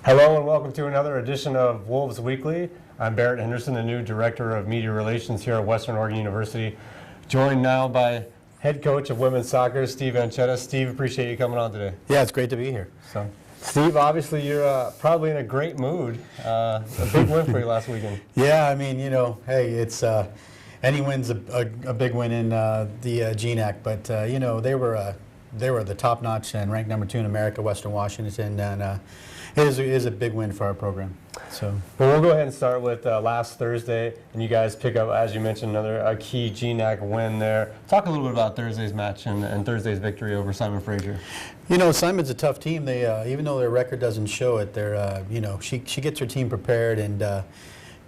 Hello and welcome to another edition of Wolves Weekly. I'm Barrett Henderson, the new Director of Media Relations here at Western Oregon University, joined now by Head Coach of Women's Soccer, Steve Anchetta. Steve, appreciate you coming on today. Yeah, it's great to be here. So, Steve, obviously you're probably in a great mood. A big win for you last weekend. Yeah, I mean, hey, it's any win's a big win in the GNAC, but they were the top notch and ranked number 2 in America, Western Washington, and it is a big win for our program. So, well, we'll go ahead and start with last Thursday, and you guys pick up, as you mentioned, another key GNAC win there. Talk a little bit about Thursday's match and Thursday's victory over Simon Fraser. Simon's a tough team. They even though their record doesn't show it, they're she gets her team prepared, and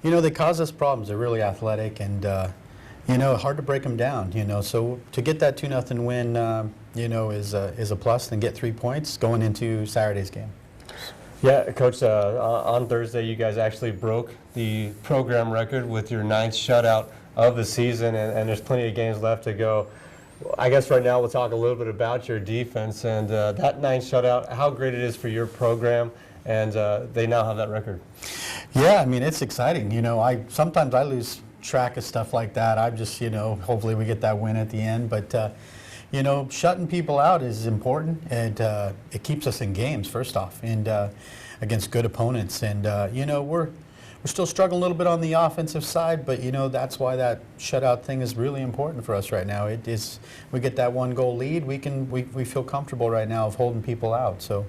they cause us problems. They're really athletic, and hard to break them down. So to get that 2-0 win, is a plus, and get 3 points going into Saturday's game. Yeah, Coach, on Thursday you guys actually broke the program record with your 9th shutout of the season, and there's plenty of games left to go. I guess right now we'll talk a little bit about your defense and that 9th shutout, how great it is for your program, and they now have that record. Yeah, I mean, it's exciting. Sometimes I lose track of stuff like that. I just, hopefully we get that win at the end, but shutting people out is important, and it keeps us in games, first off, and against good opponents. And, we're still struggling a little bit on the offensive side, but, that's why that shutout thing is really important for us right now. It is, we get that 1-goal lead, we feel comfortable right now of holding people out. So,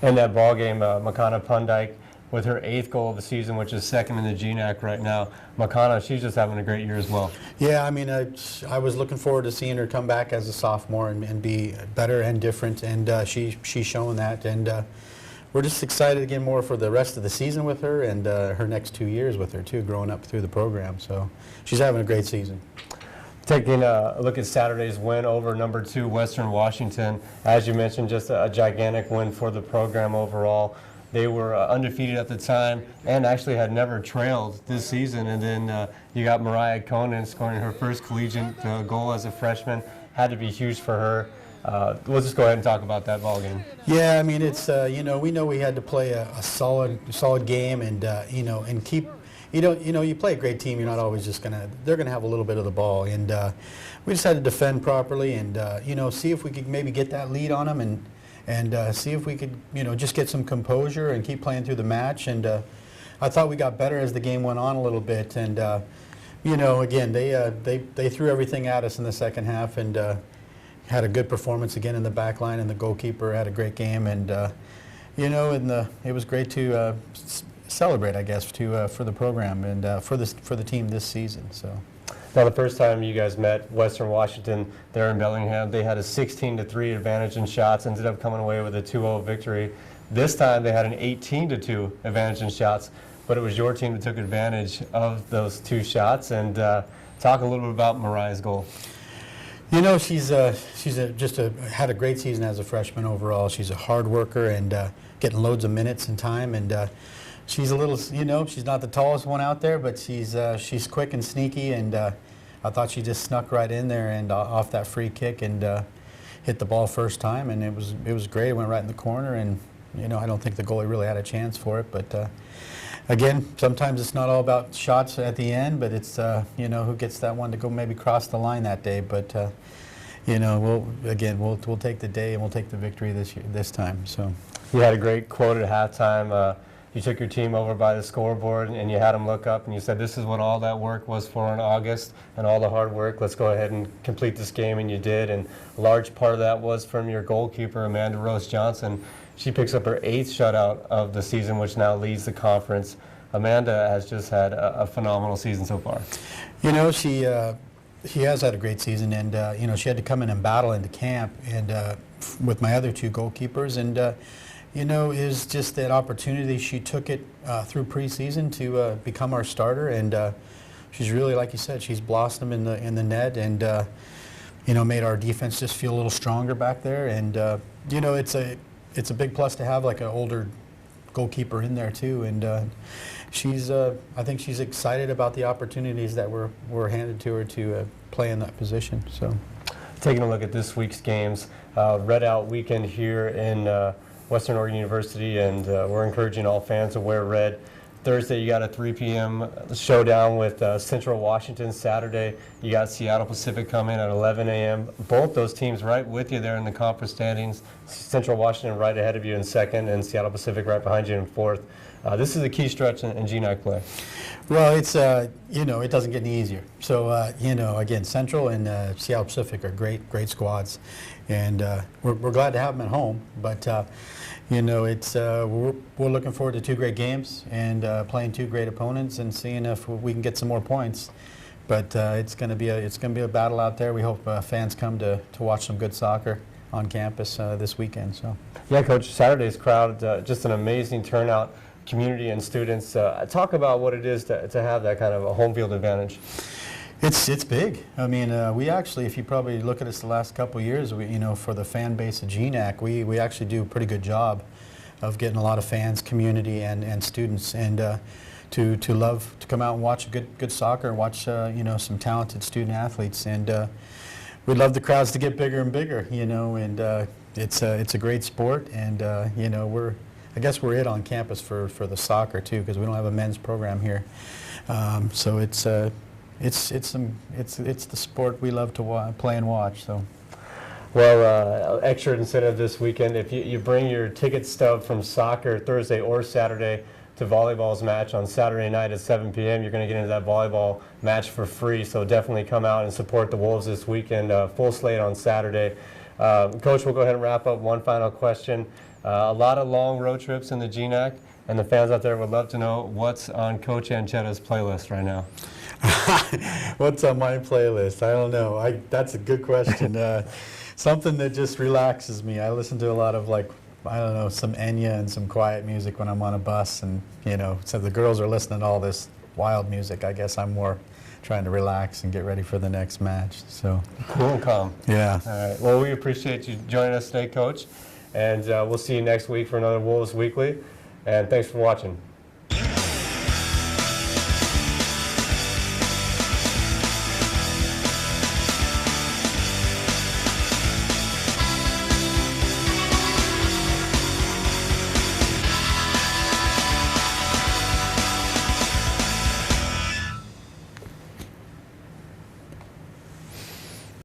in that ball game, Makana Pundyke, with her 8th goal of the season, which is 2nd in the GNAC right now. Makana, she's just having a great year as well. Yeah, I mean, I was looking forward to seeing her come back as a sophomore and be better and different, and she's shown that. And we're just excited again more for the rest of the season with her, and her next 2 years with her too, growing up through the program. So she's having a great season. Taking a look at Saturday's win over number 2 Western Washington, as you mentioned, just a gigantic win for the program overall. They were undefeated at the time and actually had never trailed this season. And then you got Mariah Conan scoring her first collegiate goal as a freshman. Had to be huge for her. Let's just go ahead and talk about that ball game. Yeah, I mean, it's we know we had to play a solid game, and and keep. You play a great team. You're not always just they're gonna have a little bit of the ball, and we just had to defend properly, and see if we could maybe get that lead on them, and see if we could, just get some composure and keep playing through the match. And I thought we got better as the game went on a little bit. And, again, they threw everything at us in the second half, and had a good performance again in the back line, and the goalkeeper had a great game. And, it was great to celebrate, I guess, for the program and for the team this season. So. Now, the first time you guys met Western Washington there in Bellingham, they had a 16-3 advantage in shots, ended up coming away with a 2-0 victory. This time they had an 18-2 advantage in shots, but it was your team that took advantage of those 2 shots. And talk a little bit about Mariah's goal. She's had a great season as a freshman overall. She's a hard worker and getting loads of minutes and time, and she's a little, she's not the tallest one out there, but she's quick and sneaky, and I thought she just snuck right in there and off that free kick and hit the ball first time, and it was great. It went right in the corner, and I don't think the goalie really had a chance for it. But again, sometimes it's not all about shots at the end, but it's who gets that one to go maybe cross the line that day. But we'll take the day and we'll take the victory this time. So you had a great quote at halftime. You took your team over by the scoreboard and you had them look up and you said, "This is what all that work was for in August and all the hard work. Let's go ahead and complete this game," and you did. And a large part of that was from your goalkeeper, Amanda Rose Johnson. She picks up her 8th shutout of the season, which now leads the conference. Amanda has just had a phenomenal season so far. She has had a great season, and she had to come in and battle into camp and with my other 2 goalkeepers, and is just that opportunity. She took it through preseason to become our starter, and she's really, like you said, she's blossomed in the net, and made our defense just feel a little stronger back there. And it's a big plus to have like an older goalkeeper in there too. And I think she's excited about the opportunities that were handed to her to play in that position. So, taking a look at this week's games, Red Out weekend here in Western Oregon University, and we're encouraging all fans to wear red. Thursday, you got a 3 p.m. showdown with Central Washington. Saturday, you got Seattle Pacific coming at 11 a.m. Both those teams right with you there in the conference standings. Central Washington right ahead of you in second, and Seattle Pacific right behind you in fourth. This is a key stretch in GNAC play. Well, it's it doesn't get any easier. So again, Central and Seattle Pacific are great squads, and we're glad to have them at home. But it's we're looking forward to 2 great games and playing 2 great opponents and seeing if we can get some more points. But it's going to be a battle out there. We hope fans come to watch some good soccer on campus this weekend. So yeah, Coach, Saturday's crowd, just an amazing turnout. Community and students. Talk about what it is to have that kind of a home field advantage. It's big. I mean, we actually, if you probably look at us the last couple of years, for the fan base of GNAC, we actually do a pretty good job of getting a lot of fans, community, and students, and to love to come out and watch good soccer, watch some talented student athletes, and we'd love the crowds to get bigger and bigger. And it's a great sport, and I guess we're it on campus for the soccer too, because we don't have a men's program here. So it's the sport we love to play and watch. So. Well, extra incentive this weekend. If you bring your ticket stub from soccer Thursday or Saturday to volleyball's match on Saturday night at 7 p.m., you're going to get into that volleyball match for free. So definitely come out and support the Wolves this weekend. Full slate on Saturday. Coach, we'll go ahead and wrap up. One final question. A lot of long road trips in the GNAC, and the fans out there would love to know what's on Coach Anchetta's playlist right now. What's on my playlist? I don't know. That's a good question. Something that just relaxes me. I listen to a lot of some Enya and some quiet music when I'm on a bus, and so the girls are listening to all this wild music. I guess I'm more trying to relax and get ready for the next match. So cool and calm. Yeah. All right. Well, we appreciate you joining us today, Coach. And we'll see you next week for another Wolves Weekly. And thanks for watching.